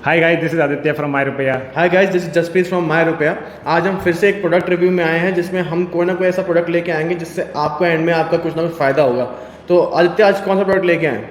Hi guys, this is Aditya from my Rupaya. Hi guys, this is Jaspreet from my Rupaya. आज हम फिर से एक प्रोडक्ट रिव्यू में आए हैं जिसमें हम कोई ना कोई ऐसा प्रोडक्ट लेके आएंगे जिससे आपको एंड में आपका कुछ ना कुछ फायदा होगा। तो आदित्य, आज कौन सा प्रोडक्ट लेके आए?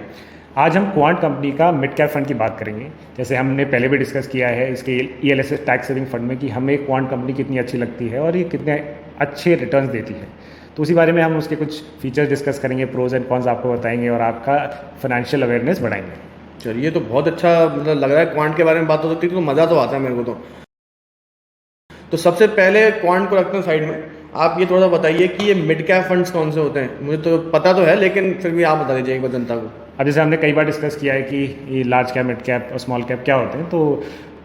आज हम क्वांट कंपनी का मिड कैप फंड की बात करेंगे। जैसे हमने पहले भी डिस्कस किया है इसके ELSS टैक्स सेविंग फंड में कि हमें क्वांट कंपनी कितनी अच्छी लगती है और ये कितने अच्छे रिटर्न्स देती है। तो उसी बारे में हम उसके कुछ फीचर्स डिस्कस करेंगे, प्रोज एंड कॉन्स आपको बताएंगे और आपका फाइनेंशियल अवेयरनेस बढ़ाएंगे। चलिए, तो बहुत अच्छा मतलब लग रहा है। क्वांट के बारे में बात हो सकती है तो मज़ा तो आता है मेरे को। तो सबसे पहले क्वांट को रखते हैं साइड में। आप ये थोड़ा सा बताइए कि ये मिड कैप फंड्स कौन से होते हैं। मुझे तो पता तो है, लेकिन फिर भी आप बता दीजिए एक बार जनता को। अब जैसे हमने कई बार डिस्कस किया है कि ये लार्ज कैप, मिड कैप और स्मॉल कैप क्या होते हैं, तो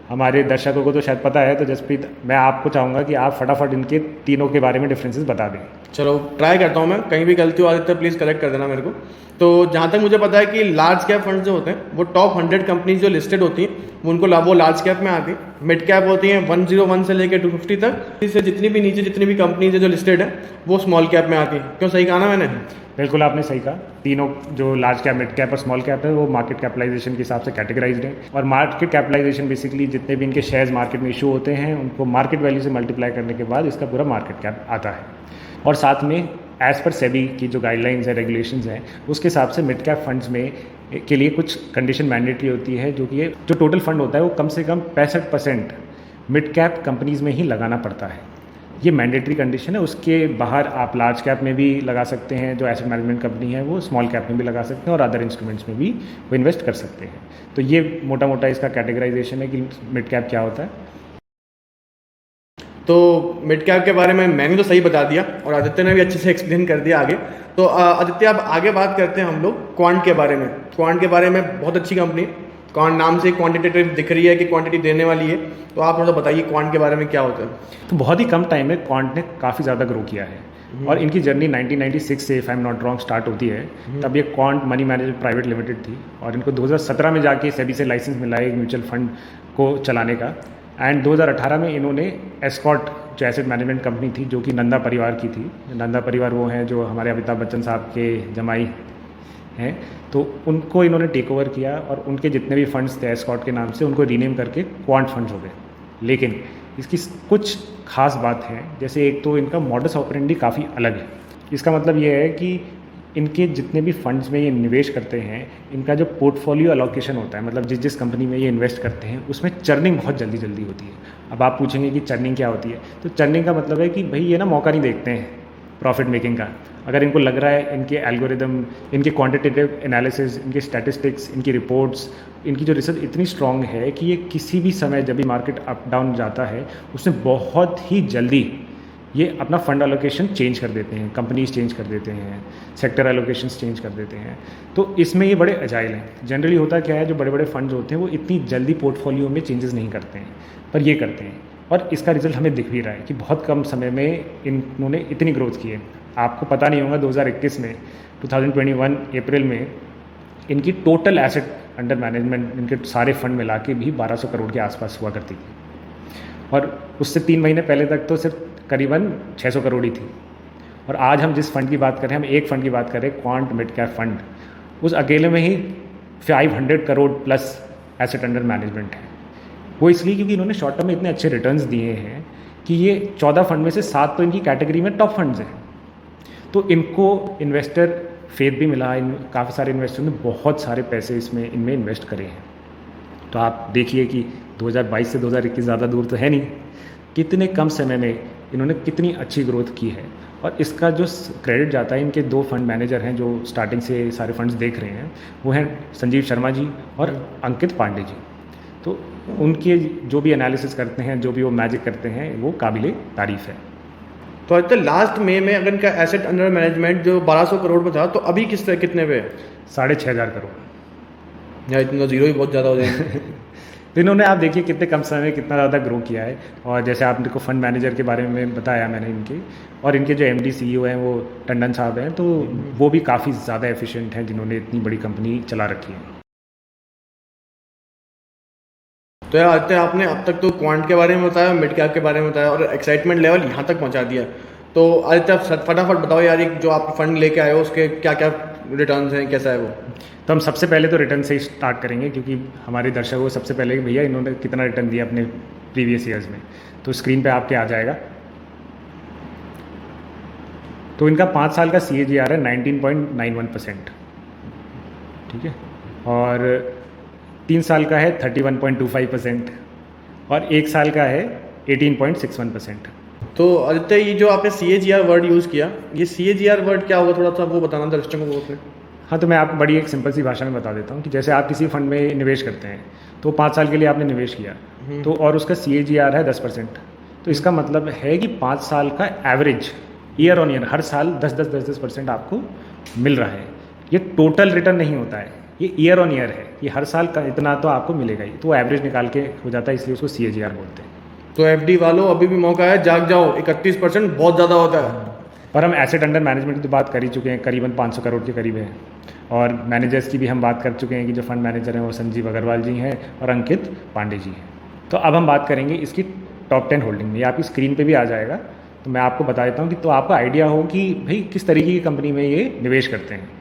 हमारे दर्शकों को तो शायद पता है। तो जसप्रीत, मैं आपको चाहूँगा कि आप फटाफट इनके तीनों के बारे में डिफरेंसेस बता दें। चलो, ट्राई करता हूँ मैं। कहीं भी गलती हो आदित्य, प्लीज़ करेक्ट कर देना मेरे को। तो जहाँ तक मुझे पता है कि लार्ज कैप फंड्स जो होते हैं वो टॉप 100 कंपनीज जो लिस्टेड होती हैं वो लार्ज कैप में आती हैं। मिड कैप होती हैं 101 से लेकर 250 तक। इससे जितनी भी नीचे जितनी भी कंपनीज है जो लिस्टेड है वो स्मॉल कैप में आती हैं। क्यों, सही कहा ना मैंने? बिल्कुल आपने सही कहा। तीनों जो लार्ज कैप, मिड कैप और स्मॉल कैप है वो मार्केट कैपिटलाइजेशन के हिसाब से कैटेगराइज्ड है। और मार्केट कैपिटलाइजेशन बेसिकली जितने भी इनके शेयर्स मार्केट में इशू होते हैं उनको मार्केट वैल्यू से मल्टीप्लाई करने के बाद इसका पूरा मार्केट कैप आता है। और साथ में एज़ पर सेबी की जो गाइडलाइंस है, रेगुलेशंस हैं, उसके हिसाब से मिड कैप फंड्स में के लिए कुछ कंडीशन मैंडेटरी होती है, जो कि ये जो टोटल फंड होता है वो कम से कम 65% मिड कैप कंपनीज़ में ही लगाना पड़ता है। ये मैंडेटरी कंडीशन है। उसके बाहर आप लार्ज कैप में भी लगा सकते हैं, जो एसेट मैनेजमेंट कंपनी है वो स्मॉल कैप में भी लगा सकते हैं और अदर इंस्ट्रूमेंट्स में भी वो इन्वेस्ट कर सकते हैं। तो ये मोटा मोटा इसका कैटेगराइजेशन है कि मिड कैप क्या होता है। तो मिड कैप के बारे में मैंने तो सही बता दिया और आदित्य ने भी अच्छे से एक्सप्लेन कर दिया आगे। तो आदित्य, अब आगे बात करते हैं हम लोग क्वांट के बारे में। क्वांट के बारे में बहुत अच्छी कंपनी। क्वांट नाम से क्वांटिटेटिव दिख रही है कि क्वांटिटी देने वाली है। तो आप थोड़ा बताइए क्वांट के बारे में क्या होता है। तो बहुत ही कम टाइम में क्वांट ने काफ़ी ज़्यादा ग्रो किया है और इनकी जर्नी 1996 से, if I am not wrong, start होती है। तब ये quant money management private limited थी और इनको 2017 में जाके सेबी से लाइसेंस मिला है एक म्यूचुअल फंड को चलाने का। एंड 2018 में इन्होंने एस्कॉट जो एसेट मैनेजमेंट कंपनी थी, जो कि नंदा परिवार की थी। नंदा परिवार वो हैं जो हमारे अमिताभ बच्चन साहब के जमाई हैं, तो उनको इन्होंने टेक ओवर किया और उनके जितने भी फंड्स थे एस्कॉट के नाम से उनको रीनेम करके क्वांट फंड्स हो गए। लेकिन इसकी कुछ खास बात है। जैसे एक तो इनका मॉडस ऑपरेंडी काफ़ी अलग है। इसका मतलब ये है कि इनके जितने भी फंड्स में ये निवेश करते हैं, इनका जो पोर्टफोलियो अलोकेशन होता है, मतलब जिस जिस कंपनी में ये इन्वेस्ट करते हैं उसमें चर्निंग बहुत जल्दी जल्दी होती है। अब आप पूछेंगे कि चर्निंग क्या होती है, तो चर्निंग का मतलब है कि भाई ये ना मौका नहीं देखते हैं प्रॉफिट मेकिंग का। अगर इनको लग रहा है इनके एल्गोरिदम, इनके क्वांटिटेटिव एनालिसिस, इनके स्टैटिस्टिक्स, इनकी रिपोर्ट्स, इनकी जो रिसर्च इतनी स्ट्रॉन्ग है कि ये किसी भी समय जब भी मार्केट अप डाउन जाता है उसमें बहुत ही जल्दी ये अपना फंड एलोकेशन चेंज कर देते हैं, कंपनीज चेंज कर देते हैं, सेक्टर एलोकेशंस चेंज कर देते हैं। तो इसमें ये बड़े एजाइल हैं। जनरली होता क्या है, जो बड़े बड़े फंड्स होते हैं वो इतनी जल्दी पोर्टफोलियो में चेंजेस नहीं करते हैं, पर ये करते हैं। और इसका रिजल्ट हमें दिख भी रहा है कि बहुत कम समय में इन्होंने इतनी ग्रोथ की है। आपको पता नहीं होगा 2021 में 2021 अप्रैल में इनकी टोटल एसेट अंडर मैनेजमेंट, इनके सारे फंड मिला के भी 1200 करोड़ के आसपास हुआ करती थी और उससे 3 महीने पहले तक तो सिर्फ करीबन 600 करोड़ ही थी। और आज हम जिस फंड की बात कर रहे हैं, हम एक फ़ंड की बात कर रहे हैं, क्वांट मिड कैप फंड, उस अकेले में ही 500 crore plus asset under management है। वो इसलिए क्योंकि इन्होंने शॉर्ट टर्म में इतने अच्छे रिटर्न्स दिए हैं कि ये 14 फंड में से 7 तो इनकी कैटेगरी में टॉप फंड्स हैं। तो इनको इन्वेस्टर फेथ भी मिला। काफ़ी सारे इन्वेस्टर ने बहुत सारे पैसे इनमें इन्वेस्ट करे हैं। तो आप देखिए कि 2022 से 2021 ज़्यादा दूर तो है नहीं, कितने कम समय में इन्होंने कितनी अच्छी ग्रोथ की है। और इसका जो क्रेडिट जाता है, इनके 2 फंड मैनेजर हैं जो स्टार्टिंग से सारे फंड्स देख रहे हैं, वो हैं संजीव शर्मा जी और अंकित पांडे जी। तो उनके जो भी एनालिसिस करते हैं, जो भी वो मैजिक करते हैं, वो काबिले तारीफ़ है। तो आदित्य, लास्ट मई में अगर इनका एसेट अंडर मैनेजमेंट जो 1200 करोड़ में था, तो अभी कितने पे है? 6500 करोड़। या इतना जीरो ही बहुत ज़्यादा हो जाएगा। तो इन्होंने, आप देखिए कितने कम समय में कितना ज़्यादा ग्रो किया है। और जैसे आपने को फंड मैनेजर के बारे में बताया मैंने इनके, और इनके जो MD CEO हैं वो टंडन साहब हैं, तो वो भी काफ़ी ज़्यादा एफिशिएंट हैं जिन्होंने इतनी बड़ी कंपनी चला रखी है। तो यार आदित्य, आपने अब तक तो क्वांट के बारे में बताया, मिड कैप के बारे में बताया और एक्साइटमेंट लेवल यहाँ तक पहुँचा दिया। तो आदित्य, आप फटाफट बताओ यार, एक जो आप फंड लेके आए हो उसके क्या क्या रिटर्न्स हैं, कैसा है वो? तो हम सबसे पहले तो रिटर्न से ही स्टार्ट करेंगे, क्योंकि हमारे दर्शकों को सबसे पहले कि भैया इन्होंने कितना रिटर्न दिया अपने प्रीवियस ईयर्स में। तो स्क्रीन पे आपके आ जाएगा। तो इनका 5 साल का CAGR है 19.91%, ठीक है, और 3 साल का है 31.25%, और 1 साल का है 18.61%। तो आदित्य, ये जो आपने CAGR वर्ड यूज़ किया, ये CAGR वर्ड क्या होगा, थोड़ा सा वो बताना दर्शकों को अपने। हाँ, तो मैं आपको बड़ी एक सिंपल सी भाषा में बता देता हूँ कि जैसे आप किसी फंड में निवेश करते हैं, तो 5 साल के लिए आपने निवेश किया, तो और उसका CAGR है 10%, तो इसका मतलब है कि 5 साल का एवरेज ईयर ऑन ईयर हर साल 10% आपको मिल रहा है। ये टोटल रिटर्न नहीं होता है, ये ईयर ऑन ईयर है, ये हर साल का इतना तो आपको मिलेगा ही, तो एवरेज निकाल के हो जाता है, इसलिए उसको CAGR बोलते हैं। तो FD वालों, अभी भी मौका है, जाग जाओ, 31% बहुत ज़्यादा होता है। पर हम एसेट अंडर मैनेजमेंट की तो बात कर ही चुके हैं, करीबन 500 करोड़ के करीब है, और मैनेजर्स की भी हम बात कर चुके हैं कि जो फंड मैनेजर हैं वो संजीव अग्रवाल जी हैं और अंकित पांडे जी हैं। तो अब हम बात करेंगे इसकी टॉप 10 होल्डिंग में, ये आपकी स्क्रीन पे भी आ जाएगा, तो मैं आपको बता देता हूँ कि तो आपको आइडिया हो कि भाई किस तरीके की कंपनी में ये निवेश करते हैं।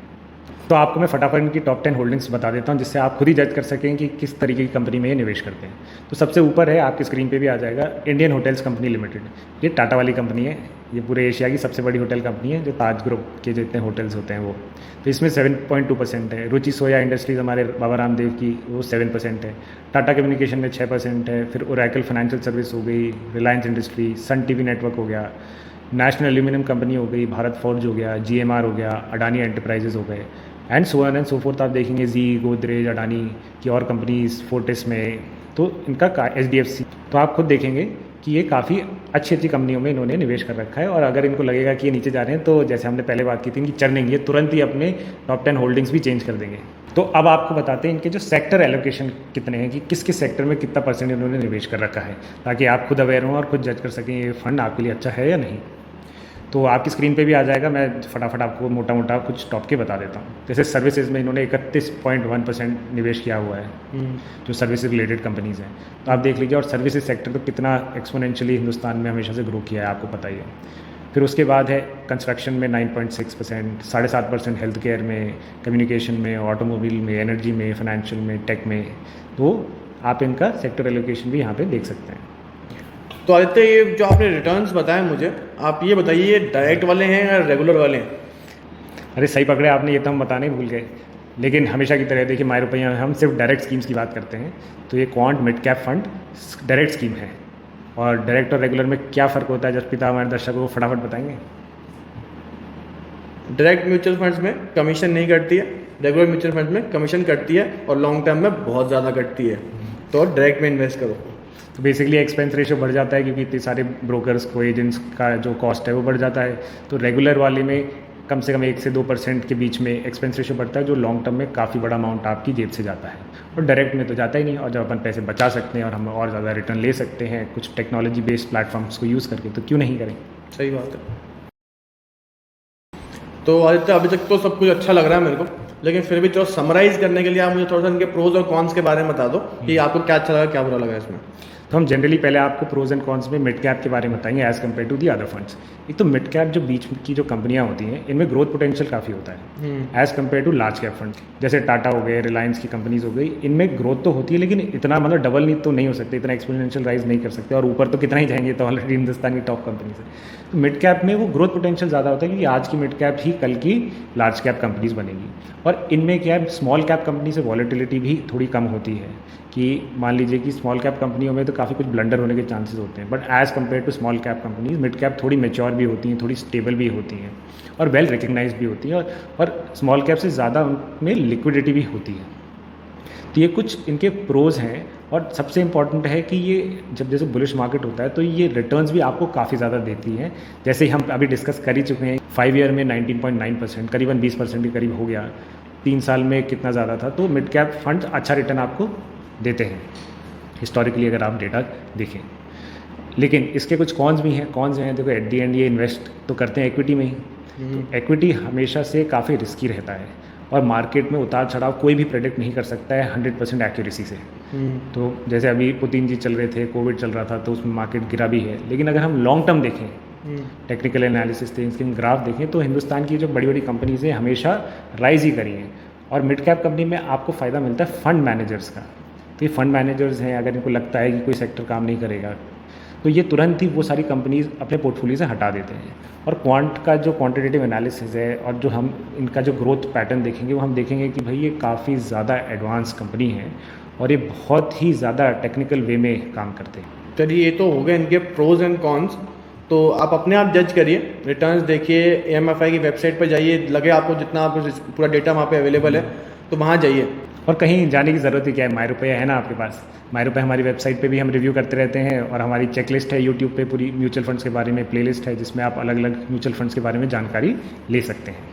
तो आपको मैं फटाफट इनकी टॉप 10 होल्डिंग्स बता देता हूँ, जिससे आप खुद ही जज कर सकें कि किस तरीके की कंपनी में ये निवेश करते हैं। तो सबसे ऊपर है, आपकी स्क्रीन पे भी आ जाएगा, इंडियन होटल्स कंपनी लिमिटेड। ये टाटा वाली कंपनी है, ये पूरे एशिया की सबसे बड़ी होटल कंपनी है, जो ताज ग्रुप के जितने होटल्स होते हैं वो। तो इसमें 7.2% है। रुचि सोया इंडस्ट्रीज़ हमारे बाबा रामदेव की, वो 7% है। टाटा कम्युनिकेशन में 6% है। फिर ओरेकल फाइनेंशियल सर्विस हो गई, Reliance industry, Sun TV network हो गया, नेशनल एल्यूमिनियम कंपनी हो गई, भारत फोर्ज हो गया, GMR हो गया, अडानी एंटरप्राइजेज हो गए, and so on and so fourth. आप देखेंगे जी, गोदरेज, अडानी की और कंपनीज, फोर्टिस में, तो इनका HDFC, तो आप खुद देखेंगे कि ये काफ़ी अच्छी अच्छी कंपनियों में इन्होंने निवेश कर रखा है। और अगर इनको लगेगा कि ये नीचे जा रहे हैं, तो जैसे हमने पहले बात की थी, इनकी चर्निंग, ये तुरंत ही अपने टॉप 10 होल्डिंग्स भी चेंज कर देंगे। तो अब आपको बताते हैं इनके जो सेक्टर एलोकेशन कितने हैं, कि किस किस सेक्टर में कितना % इन्होंने निवेश कर रखा है, ताकि आप खुद अवेयर हों और खुद जज कर सकें ये फंड आपके लिए अच्छा है या नहीं। तो आपकी स्क्रीन पे भी आ जाएगा, मैं फटाफट आपको मोटा मोटा कुछ टॉप के बता देता हूँ। जैसे सर्विसेज में इन्होंने 31.1% निवेश किया हुआ है, जो सर्विसेज रिलेटेड कंपनीज़ हैं। तो आप देख लीजिए, और सर्विसेज सेक्टर तो कितना एक्सपोनेंशियली हिंदुस्तान में हमेशा से ग्रो किया है, आपको पता ही है। फिर उसके बाद है कंस्ट्रक्शन में 9.6%, 7.5% हेल्थ केयर में, कम्युनिकेशन में, ऑटोमोबाइल में, एनर्जी में, फाइनेंशियल में, टेक में। तो आप इनका सेक्टर एलोकेशन भी यहाँ पे देख सकते हैं। तो आदित्य, ये जो आपने रिटर्न्स बताए मुझे, आप ये बताइए, ये डायरेक्ट वाले हैं या रेगुलर वाले हैं? अरे सही पकड़े आपने, ये तो हम बताने भूल गए। लेकिन हमेशा की तरह देखिए, माय रुपया में हम सिर्फ डायरेक्ट स्कीम्स की बात करते हैं। तो ये quant mid cap fund direct scheme है। और डायरेक्ट और रेगुलर में क्या फ़र्क होता है, जसपिता हमारे दर्शकों को फटाफट बताएंगे। डायरेक्ट म्यूचुअल फंड्स में कमीशन नहीं कटती है, रेगुलर म्यूचुअल फंड में कमीशन कटती है, और लॉन्ग टर्म में बहुत ज़्यादा कटती है। तो डायरेक्ट में इन्वेस्ट करो। तो बेसिकली एक्सपेंस रेशियो बढ़ जाता है, क्योंकि इतने सारे ब्रोकर्स को, एजेंट्स का जो कॉस्ट है वो बढ़ जाता है। तो रेगुलर वाले में कम से कम 1 से 2% के बीच में एक्सपेंस रेशियो बढ़ता है, जो लॉन्ग टर्म में काफ़ी बड़ा अमाउंट आपकी जेब से जाता है। और डायरेक्ट में तो जाता ही नहीं। और जब अपन पैसे बचा सकते हैं और हम और ज़्यादा रिटर्न ले सकते हैं कुछ टेक्नोलॉजी बेस्ड प्लेटफॉर्म्स को यूज़ करके, तो क्यों नहीं करें। सही बात है। तो आदित्य, अभी तक तो सब कुछ अच्छा लग रहा है मेरे को, लेकिन फिर भी तो समराइज़ करने के लिए आप मुझे थोड़ा सा इनके प्रोज और कॉन्स के बारे में बता दो कि आपको क्या अच्छा लगा, क्या बुरा लगा इसमें। तो हम जनरली पहले आपको प्रोज एंड कॉन्स में मिड कैप के बारे में बताएंगे as compare to the other funds. एक तो मिड कैप जो बीच की जो कंपनियां होती हैं, इनमें ग्रोथ पोटेंशियल काफ़ी होता है as compare to large cap fund. जैसे टाटा हो गए, रिलायंस की कंपनीज हो गई, इनमें ग्रोथ तो होती है, लेकिन इतना मतलब डबल नहीं तो नहीं हो सकते, इतना एक्सपोनेंशियल राइज नहीं कर सकते, और ऊपर तो कितना ही जाएंगे, तो ऑलरेडी हिंदुस्तान की टॉप कंपनीज है। तो मिड कैप में वो ग्रोथ पोटेंशियल ज़्यादा होता है, क्योंकि आज की मिड कैप ही कल की लार्ज कैप कंपनीज बनेगी। और इनमें क्या है, स्मॉल कैप कंपनी से वॉलेटिलिटी भी थोड़ी कम होती है, कि मान लीजिए कि स्मॉल कैप कंपनियों में तो काफ़ी कुछ ब्लंडर होने के चांसेस होते हैं, but as compare to small cap companies, mid cap थोड़ी मेच्योर भी होती हैं, थोड़ी स्टेबल भी होती हैं, और वेल रिकग्नाइज भी होती हैं, और स्मॉल कैप से ज़्यादा उनमें लिक्विडिटी भी होती है। तो ये कुछ इनके प्रोज हैं। और सबसे इम्पॉर्टेंट है कि ये जब जैसे बुलिश मार्केट होता है, तो ये रिटर्न्स भी आपको काफ़ी ज़्यादा देती हैं। जैसे ही हम अभी डिस्कस कर ही चुके हैं, 5 ईयर में 19.9%, करीबन 20% के करीब हो गया। 3 साल में कितना ज़्यादा था। तो मिड कैप फंड अच्छा रिटर्न आपको देते हैं हिस्टोरिकली, अगर आप डेटा देखें। लेकिन इसके कुछ कॉन्स भी हैं। कॉन्स हैं, देखो एट दी एंड ये इन्वेस्ट तो करते हैं इक्विटी में ही। तो इक्विटी हमेशा से काफ़ी रिस्की रहता है, और मार्केट में उतार चढ़ाव कोई भी प्रेडिक्ट नहीं कर सकता है 100% एक्यूरेसी से। तो जैसे अभी पुतिन जी चल रहे थे, कोविड चल रहा था, तो उसमें मार्केट गिरा भी है। लेकिन अगर हम लॉन्ग टर्म देखें, टेक्निकल एनालिसिस थे, इसके ग्राफ देखें तो हिंदुस्तान की जो बड़ी बड़ी कंपनीज हैं हमेशा राइज ही करी हैं। और मिड कैप कंपनी में आपको फ़ायदा मिलता है फंड मैनेजर्स का। तो ये फंड मैनेजर्स हैं, अगर इनको लगता है कि कोई सेक्टर काम नहीं करेगा तो ये तुरंत ही वो सारी कंपनीज अपने पोर्टफोलियो से हटा देते हैं। और क्वांट का जो क्वांटिटेटिव एनालिसिस है और जो हम इनका जो ग्रोथ पैटर्न देखेंगे वो हम देखेंगे कि भाई ये काफ़ी ज़्यादा एडवांस कंपनी है और ये बहुत ही ज़्यादा टेक्निकल वे में काम करते हैं। चलिए, ये तो हो गए इनके प्रोज एंड कॉन्स। तो आप अपने आप जज करिए, रिटर्न्स देखिए, AMFI की वेबसाइट पर जाइए, लगे आपको जितना आपको पूरा डेटा वहाँ पे अवेलेबल है तो वहाँ जाइए। और कहीं जाने की ज़रूरत ही क्या है, माई रुपये है ना आपके पास। माई रुपये हमारी वेबसाइट पे भी हम रिव्यू करते रहते हैं और हमारी चेकलिस्ट है यूट्यूब पे, पूरी म्यूचुअल फंड्स के बारे में प्लेलिस्ट है जिसमें आप अलग अलग म्यूचुअल फंड्स के बारे में जानकारी ले सकते हैं।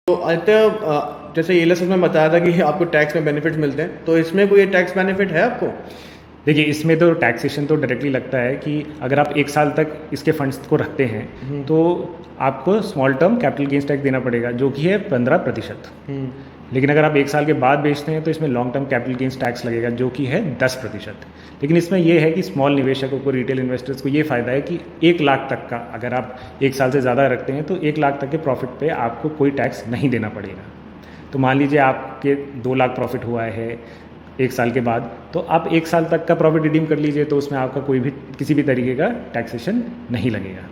तो आदित्य, जैसे ELSS में बताया था कि आपको टैक्स में बेनिफिट्स मिलते हैं, तो इसमें कोई टैक्स बेनिफिट है आपको? देखिए, इसमें तो टैक्सेशन तो डायरेक्टली लगता है कि अगर आप 1 साल तक इसके फंड्स को रखते हैं तो आपको small term capital gains tax देना पड़ेगा जो कि है 15%। लेकिन अगर आप 1 साल के बाद बेचते हैं तो इसमें long term capital gains tax लगेगा जो कि है 10%। लेकिन इसमें यह है कि स्मॉल निवेशकों को, रिटेल इन्वेस्टर्स को ये फ़ायदा है कि 1 लाख तक का अगर आप 1 साल से ज़्यादा रखते हैं तो 1 लाख तक के प्रॉफिट पे आपको कोई टैक्स नहीं देना पड़ेगा। तो मान लीजिए आपके 2 लाख प्रॉफिट हुआ है 1 साल के बाद, तो आप 1 साल तक का प्रॉफिट रिडीम कर लीजिए तो उसमें आपका कोई भी किसी भी तरीके का टैक्सेशन नहीं लगेगा।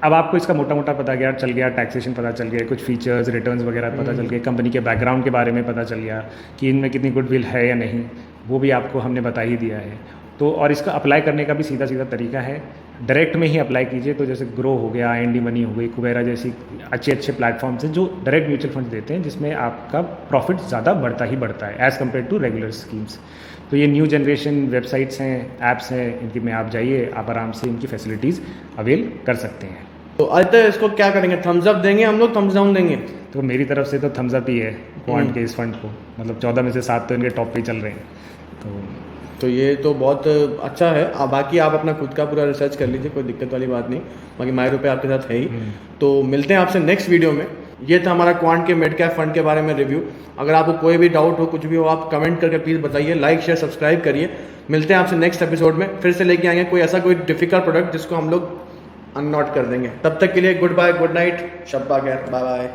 अब आपको इसका मोटा मोटा पता गया, चल गया, टैक्सेशन पता चल गया, कुछ फीचर्स, रिटर्न्स वगैरह पता चल गए, कंपनी के बैकग्राउंड के बारे में पता चल गया कि इनमें कितनी गुडविल है या नहीं, वो भी आपको हमने बता ही दिया है। तो और इसका अप्लाई करने का भी सीधा सीधा तरीका है, डायरेक्ट में ही अप्लाई कीजिए। तो जैसे ग्रो हो गया, IND मनी हो गई, कुबेरा जैसी अच्छे अच्छे प्लेटफॉर्म्स हैं जो डायरेक्ट म्यूचुअल फंड्स देते हैं जिसमें आपका प्रॉफिट ज़्यादा बढ़ता ही बढ़ता है as compare to regular schemes. तो ये न्यू जनरेशन वेबसाइट्स हैं, ऐप्स हैं, इनकी में आप जाइए, आप आराम से इनकी फैसिलिटीज़ अवेल कर सकते हैं। तो आदित्य, इसको क्या करेंगे, थम्स अप देंगे हम लोग, थम्स डाउन देंगे? तो मेरी तरफ से तो थम्स अप ही है क्वांट के इस फंड को, मतलब 14 में से 7 तो इनके टॉप पे ही चल रहे हैं। तो ये तो बहुत अच्छा है। अब बाकी आप अपना खुद का पूरा रिसर्च कर लीजिए, कोई दिक्कत वाली बात नहीं। बाकी माई रुपये आपके साथ है ही। तो मिलते हैं आपसे नेक्स्ट वीडियो में। ये था हमारा क्वांट के मिड कैप फंड के बारे में रिव्यू। अगर आपको कोई भी डाउट हो, कुछ भी हो, आप कमेंट करके प्लीज़ बताइए, लाइक शेयर सब्सक्राइब करिए। मिलते हैं आपसे नेक्स्ट एपिसोड में, फिर से लेके आएंगे कोई ऐसा कोई डिफिकल्ट प्रोडक्ट जिसको हम लोग अननॉट कर देंगे। तब तक के लिए गुड बाय, गुड नाइट, शब्बा खैर, बाय बाय।